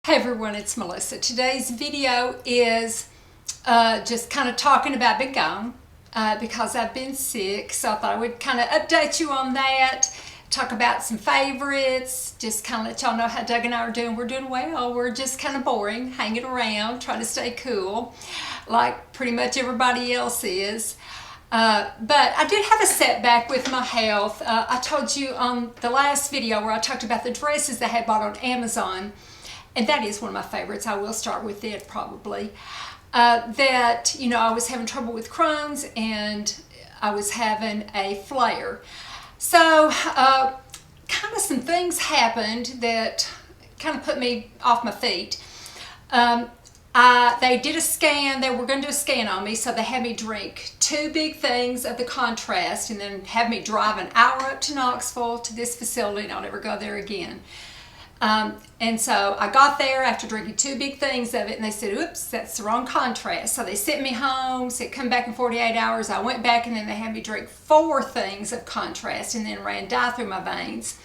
Hey everyone, it's Melissa. Today's video is just kind of talking about being gone because I've been sick, so I thought I would kind of update you on that, talk about some favorites, just kind of let y'all know how Doug and I are doing. We're doing well. We're just kind of boring, hanging around, trying to stay cool like pretty much everybody else is. But I did have a setback with my health. I told you on the last video where I talked about the dresses that I had bought on Amazon, and that is one of my favorites. I will start with it probably. That, you know, I was having trouble with Crohn's and I was having a flare. So kind of some things happened that kind of put me off my feet. They did a scan. They were going to do a scan on me, so they had me drink 2 big things of the contrast and then have me drive an hour up to Knoxville to this facility, and I'll never go there again. And so I got there after drinking 2 big things of it, and they said, oops, that's the wrong contrast. So they sent me home, said come back in 48 hours. I went back, and then they had me drink 4 things of contrast and then ran dye through my veins.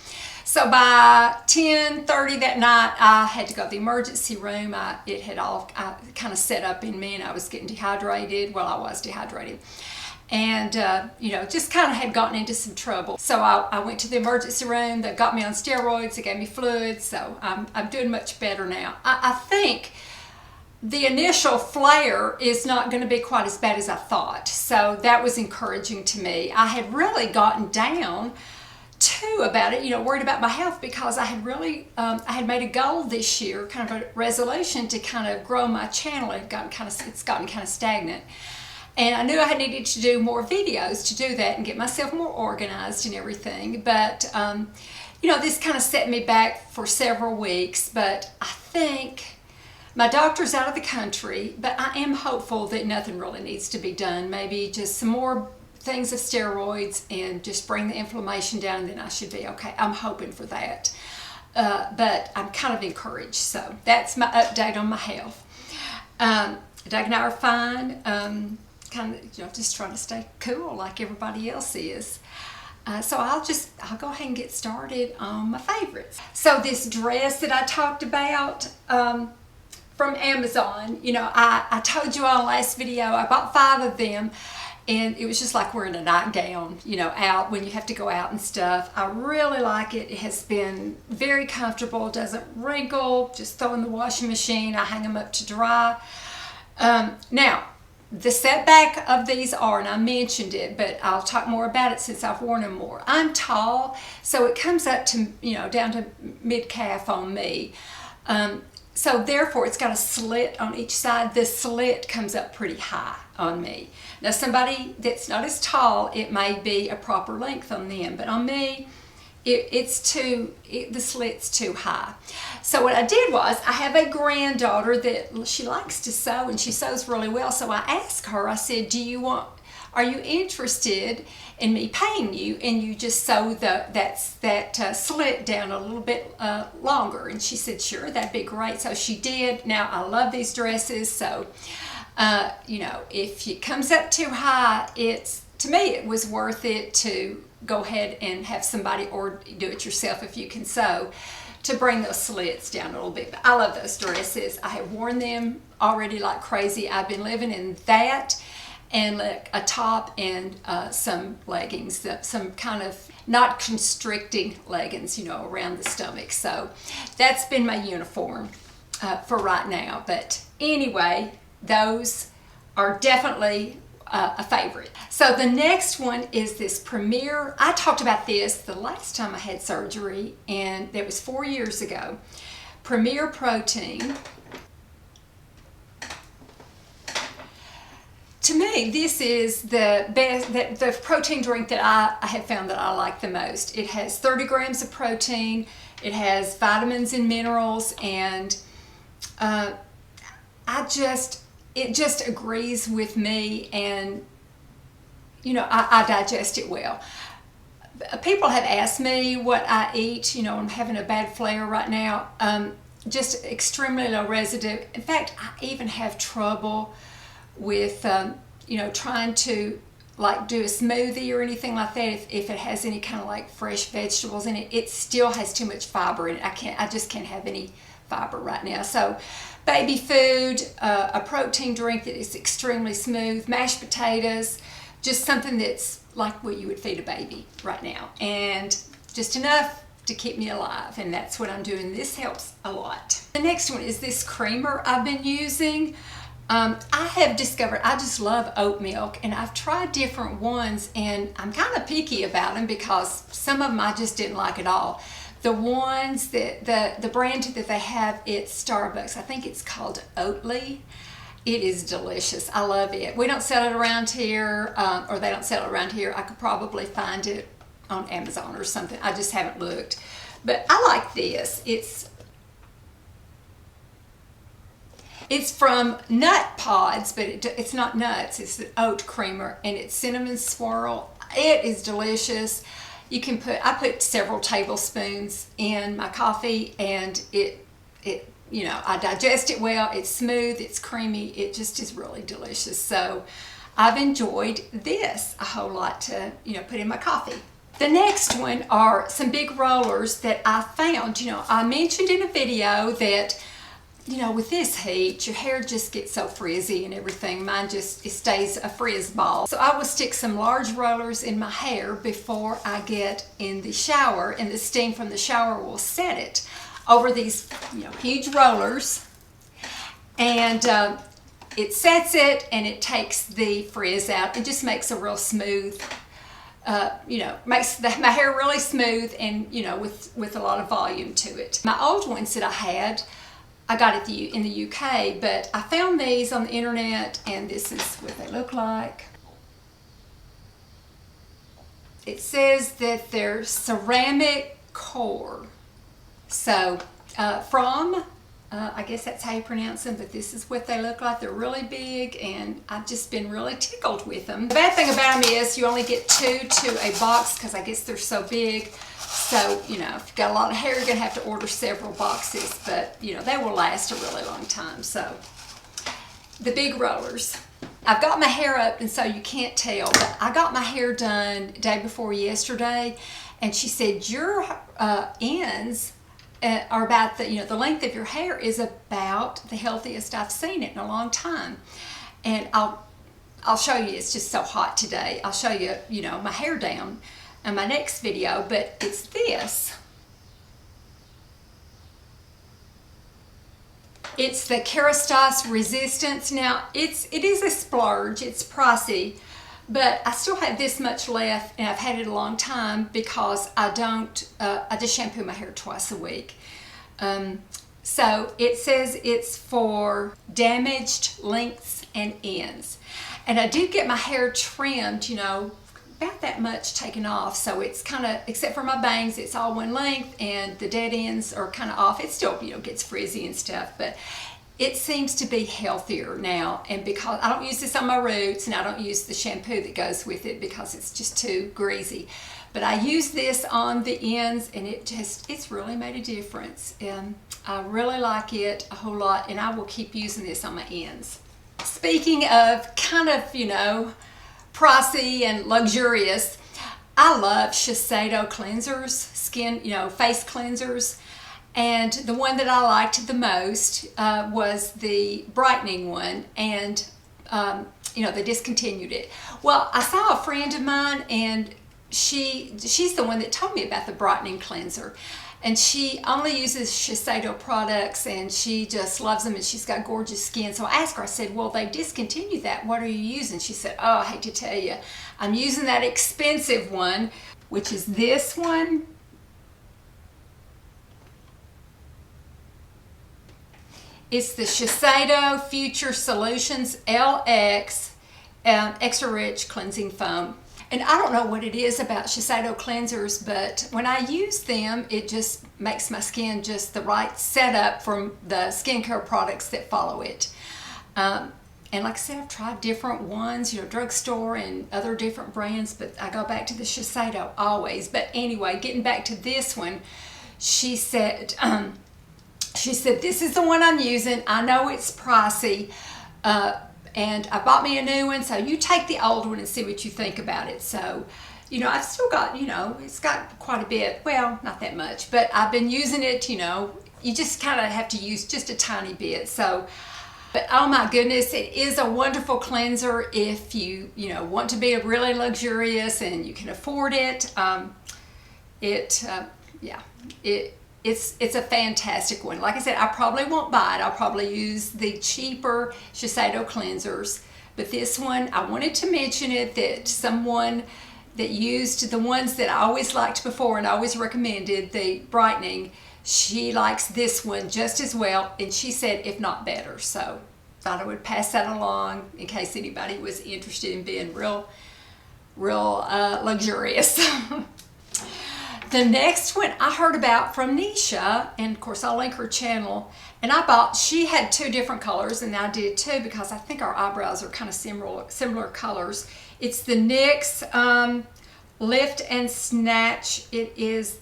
So by 10:30 that night, I had to go to the emergency room. It had all kind of set up in me, and I was getting dehydrated. Well, I was dehydrated. And, you know, just kind of had gotten into some trouble. So I went to the emergency room. They got me on steroids. They gave me fluids. So I'm doing much better now. I think the initial flare is not going to be quite as bad as I thought. So that was encouraging to me. I had really gotten down too about it, you know, worried about my health, because I had really, I had made a goal this year, kind of a resolution to kind of grow my channel. It's gotten kind of stagnant. And I knew I had needed to do more videos to do that and get myself more organized and everything. But, you know, this kind of set me back for several weeks. But I think my doctor's out of the country, but I am hopeful that nothing really needs to be done. Maybe just some more things of steroids and just bring the inflammation down, and then I should be okay. I'm hoping for that. But I'm kind of encouraged. So that's my update on my health. Doug and I are fine. Kind of, you know, just trying to stay cool like everybody else is. So I'll go ahead and get started on my favorites. So this dress that I talked about from Amazon, you know, I told you on the last video, I bought 5 of them, and it was just like wearing a nightgown, you know, out when you have to go out and stuff. I really like it. It has been very comfortable, doesn't wrinkle, just throw in the washing machine. I hang them up to dry. Now, the setback of these are, and I mentioned it, but I'll talk more about it since I've worn them more. I'm tall, so it comes up to, you know, down to mid-calf on me. So therefore, it's got a slit on each side. The slit comes up pretty high on me. Now, somebody that's not as tall, it may be a proper length on them, but on me, the slit's too high. So what I did was, I have a granddaughter that she likes to sew, and she sews really well. So I asked her, I said, are you interested in me paying you, and you just sew that slit down a little bit longer? And she said, sure, that'd be great. So she did. Now, I love these dresses. So, you know, if it comes up too high, to me, it was worth it to go ahead and have somebody, or do it yourself if you can sew, to bring those slits down a little bit. But I love those dresses. I have worn them already like crazy. I've been living in that, and like a top and some leggings, some kind of not constricting leggings, you know, around the stomach. So that's been my uniform for right now. But anyway, those are definitely a favorite. So the next one is this Premier. I talked about this the last time I had surgery, and that was 4 years ago. Premier Protein. To me, this is the best, the protein drink that I have found that I like the most. It has 30 grams of protein. It has vitamins and minerals, and it just agrees with me, and, you know, I digest it well. People have asked me what I eat. You know, I'm having a bad flare right now. Just extremely low residue. In fact, I even have trouble with, you know, trying to like do a smoothie or anything like that. If it has any kind of like fresh vegetables in it, it still has too much fiber in it. I just can't have any fiber right now. So baby food, a protein drink that is extremely smooth, mashed potatoes, just something that's like what you would feed a baby right now, and just enough to keep me alive, and that's what I'm doing. This helps a lot. The next one is this creamer I've been using. I have discovered I just love oat milk, and I've tried different ones, and I'm kind of picky about them because some of them I just didn't like at all. The ones that the brand that they have at Starbucks, I think it's called Oatly. It is delicious. I love it. We don't sell it around here, or they don't sell it around here. I could probably find it on Amazon or something. I just haven't looked. But I like this. It's from Nut Pods, but it's not nuts. It's the oat creamer, and it's cinnamon swirl. It is delicious. You can I put several tablespoons in my coffee, and it you know, I digest it well. It's smooth, it's creamy, it just is really delicious. So I've enjoyed this a whole lot to, you know, put in my coffee. The next one are some big rollers that I found. You know, I mentioned in a video that, you know, with this heat, your hair just gets so frizzy and everything. Mine it stays a frizz ball. So I will stick some large rollers in my hair before I get in the shower, and the steam from the shower will set it over these, you know, huge rollers, and it sets it, and it takes the frizz out. It just makes a real smooth, you know, makes my hair really smooth, and, you know, with a lot of volume to it. My old ones that I had, I got it in the UK, but I found these on the internet, and this is what they look like. It says that they're ceramic core. So I guess that's how you pronounce them, but this is what they look like. They're really big, and I've just been really tickled with them. The bad thing about them is you only get 2 to a box because I guess they're so big. So, you know, if you've got a lot of hair, you're going to have to order several boxes, but, you know, they will last a really long time. So, the big rollers. I've got my hair up, and so you can't tell, but I got my hair done day before yesterday, and she said your ends are about the, you know, the length of your hair is about the healthiest I've seen it in a long time. And I'll show you. It's just so hot today. I'll show you, you know, my hair down in my next video, but it's this. It's the Kerastase Resistance. Now, it is a splurge. It's pricey, but I still have this much left, and I've had it a long time because I just shampoo my hair twice a week. So it says it's for damaged lengths and ends. And I do get my hair trimmed, you know, about that much taken off, so it's kind of, except for my bangs, it's all one length, and the dead ends are kind of off. It still, you know, gets frizzy and stuff, but it seems to be healthier now. And because I don't use this on my roots, and I don't use the shampoo that goes with it because it's just too greasy, but I use this on the ends, and it's really made a difference. I really like it a whole lot, and I will keep using this on my ends. Speaking of kind of, you know, pricey and luxurious, I love Shiseido cleansers, skin, you know, face cleansers. And the one that I liked the most was the brightening one, and you know, they discontinued it. Well, I saw a friend of mine, and she's the one that told me about the brightening cleanser. And she only uses Shiseido products, and she just loves them, and she's got gorgeous skin. So I asked her, I said, well, they discontinued that. What are you using? She said, oh, I hate to tell you, I'm using that expensive one, which is this one. It's the Shiseido Future Solutions LX Extra Rich Cleansing Foam. And I don't know what it is about Shiseido cleansers, but when I use them, it just makes my skin just the right setup from the skincare products that follow it. And like I said, I've tried different ones, you know, drugstore and other different brands, but I go back to the Shiseido always. But anyway, getting back to this one, she said, this is the one I'm using. I know it's pricey, and I bought me a new one, so you take the old one and see what you think about it. So, you know, I've still got, you know, it's got quite a bit, well, not that much, but I've been using it, you know, you just kind of have to use just a tiny bit. So, but oh my goodness, it is a wonderful cleanser if you want to be really luxurious and you can afford it. Yeah, it's a fantastic one. Like I said, I probably won't buy it. I'll probably use the cheaper Shiseido cleansers. But this one, I wanted to mention it, that someone that used the ones that I always liked before and I always recommended, the brightening, she likes this one just as well, and she said if not better. So thought I would pass that along in case anybody was interested in being real luxurious. The next one I heard about from Nisha, and of course I'll link her channel, and she had two different colors, and I did too because I think our eyebrows are kind of similar colors. It's the NYX Lift and Snatch. It is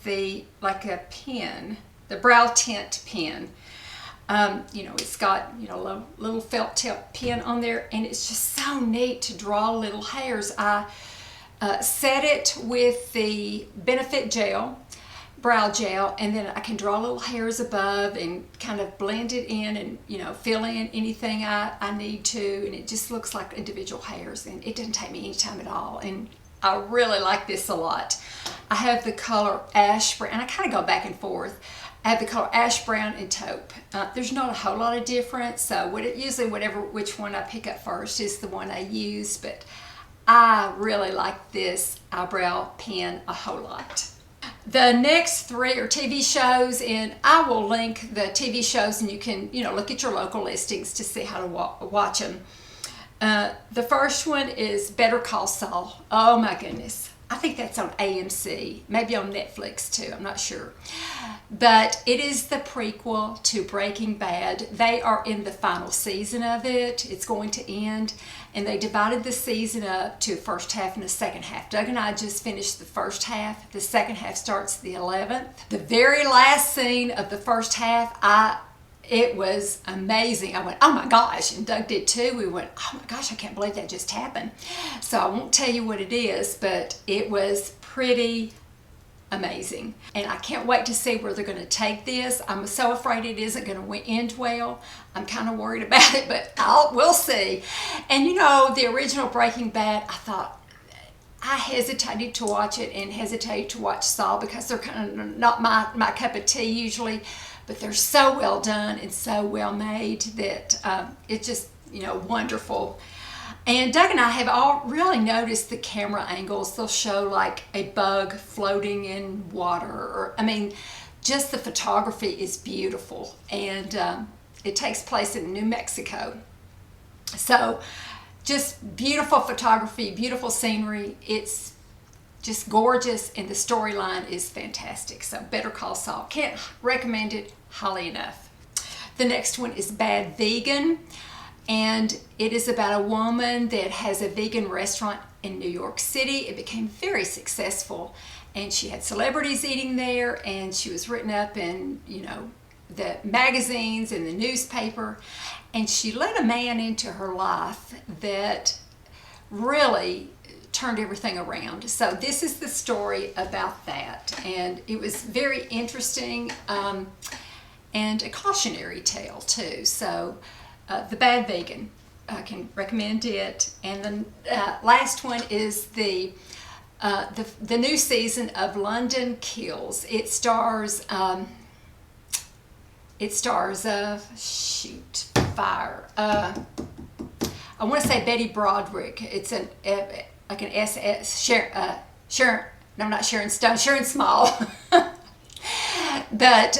like a pen, the brow tint pen. It's got a little felt tip pen on there, and it's just so neat to draw little hairs. I set it with the Benefit gel, brow gel, and then I can draw little hairs above and kind of blend it in and fill in anything I need to, and it just looks like individual hairs, and it doesn't take me any time at all, and I really like this a lot. I have the color Ash Brown, and I kind of go back and forth. I have the color Ash Brown and Taupe. There's not a whole lot of difference, so usually which one I pick up first is the one I use, but I really like this eyebrow pen a whole lot. The next three are TV shows, and I will link the TV shows, and you can look at your local listings to see how to watch them. The first one is Better Call Saul. Oh my goodness. I think that's on AMC, maybe on Netflix too, I'm not sure. But it is the prequel to Breaking Bad. They are in the final season of it. It's going to end, and they divided the season up to a first half and a second half. Doug and I just finished the first half. The second half starts the 11th. The very last scene of the first half, it was amazing. I went, oh my gosh, and Doug did too. We went, oh my gosh, I can't believe that just happened. So I won't tell you what it is, but it was pretty amazing. And I can't wait to see where they're going to take this. I'm so afraid it isn't going to end well. I'm kind of worried about it, but we'll see. And the original Breaking Bad, I thought, I hesitated to watch it and hesitated to watch Saul because they're kind of not my cup of tea usually. But they're so well done and so well made that it's just, wonderful. And Doug and I have all really noticed the camera angles. They'll show like a bug floating in water. Just the photography is beautiful. And it takes place in New Mexico. So just beautiful photography, beautiful scenery. It's just gorgeous, and the storyline is fantastic. So Better Call Saul. Can't recommend it highly enough. The next one is Bad Vegan, and it is about a woman that has a vegan restaurant in New York City. It became very successful, and she had celebrities eating there, and she was written up in the magazines and the newspaper, and she let a man into her life that really turned everything around. So this is the story about that, and it was very interesting and a cautionary tale too. So the Bad Vegan, I can recommend it. And then last one is the new season of London Kills. It stars I want to say Betty Broderick. It's like an SS, Sharon, no, not Sharon Stone, Sharon Small. But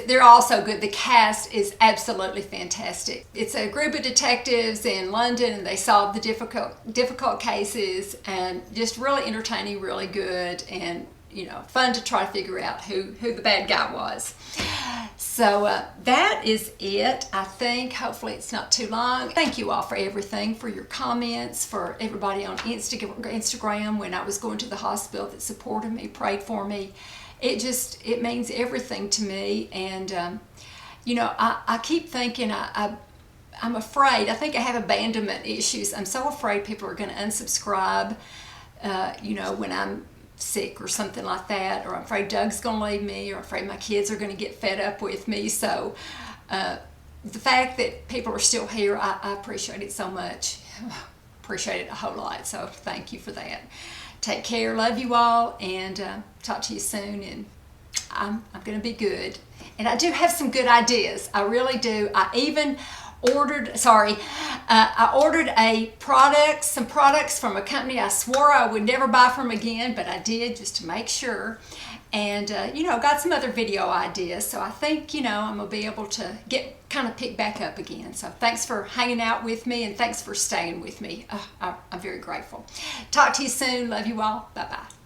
they're all so good. The cast is absolutely fantastic. It's a group of detectives in London, and they solve the difficult cases, and just really entertaining, really good, and fun to try to figure out who the bad guy was. So that is it, I think. Hopefully it's not too long. Thank you all for everything, for your comments, for everybody on Instagram when I was going to the hospital that supported me, prayed for me. It means everything to me. And, I keep thinking I'm afraid. I think I have abandonment issues. I'm so afraid people are going to unsubscribe, when I'm sick or something like that, or I'm afraid Doug's going to leave me, or I'm afraid my kids are going to get fed up with me. So the fact that people are still here, I appreciate it so much. Appreciate it a whole lot. So thank you for that. Take care. Love you all, and talk to you soon. And I'm going to be good. And I do have some good ideas. I really do. I even ordered, I ordered some products from a company I swore I would never buy from again, but I did just to make sure. And, got some other video ideas. So I think, I'm going to be able to kind of pick back up again. So thanks for hanging out with me, and thanks for staying with me. I'm very grateful. Talk to you soon. Love you all. Bye-bye.